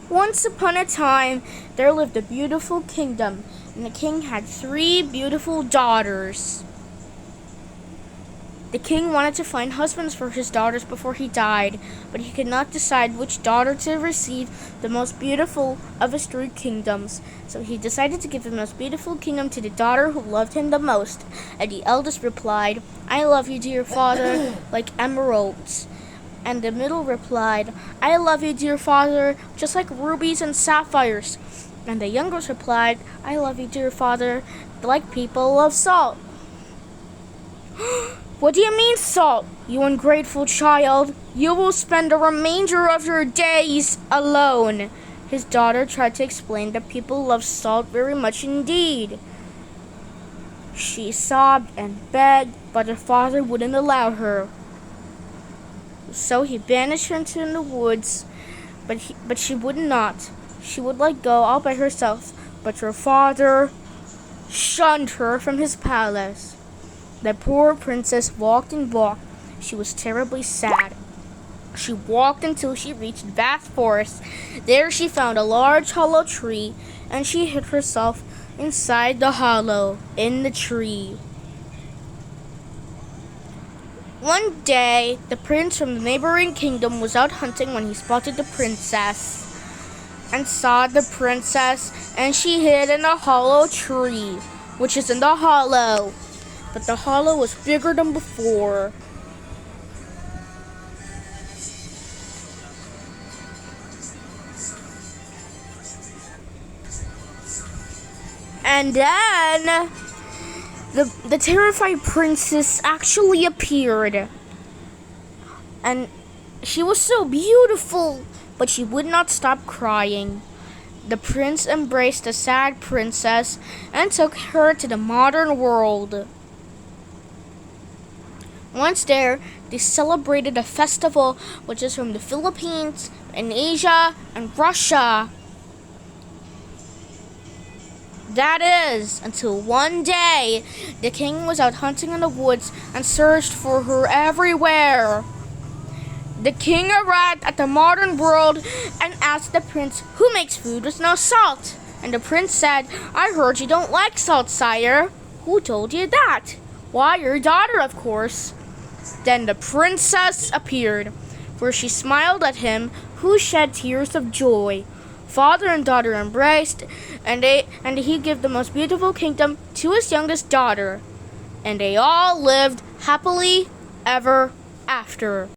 Once upon a time, there lived a beautiful kingdom, and the king had 3 beautiful daughters. The king wanted to find husbands for his daughters before he died, but he could not decide which daughter to receive the most beautiful of his 3 kingdoms. So he decided to give the most beautiful kingdom to the daughter who loved him the most. And the eldest replied, "I love you, dear father, like emeralds." And the middle replied, "I love you, dear father, just like rubies and sapphires." And the youngest replied, "I love you, dear father, like people love salt." "What do you mean salt, you ungrateful child? You will spend the remainder of your days alone." His daughter tried to explain that people love salt very much indeed. She sobbed and begged, but her father wouldn't allow her. So he banished her into the woods, but she would not. She would go all by herself, but her father shunned her from his palace. The poor princess walked and walked. She was terribly sad. She walked until she reached a vast forest. There she found a large hollow tree, and she hid herself inside the hollow in the tree. One day, the prince from the neighboring kingdom was out hunting when he spotted the princess and saw the princess, and she hid in a hollow tree, which is in the hollow. But the hollow was bigger than before. And then the terrified princess actually appeared. And she was so beautiful, but she would not stop crying. The prince embraced the sad princess and took her to the modern world. Once there, they celebrated a festival which is from the Philippines and Asia and Russia. That is, until one day, the king was out hunting in the woods and searched for her everywhere. The king arrived at the modern world and asked the prince, "Who makes food with no salt?" And the prince said, "I heard you don't like salt, sire." "Who told you that?" "Why, your daughter, of course." Then the princess appeared, for she smiled at him, who shed tears of joy. Father and daughter embraced, and he gave the most beautiful kingdom to his youngest daughter. And they all lived happily ever after.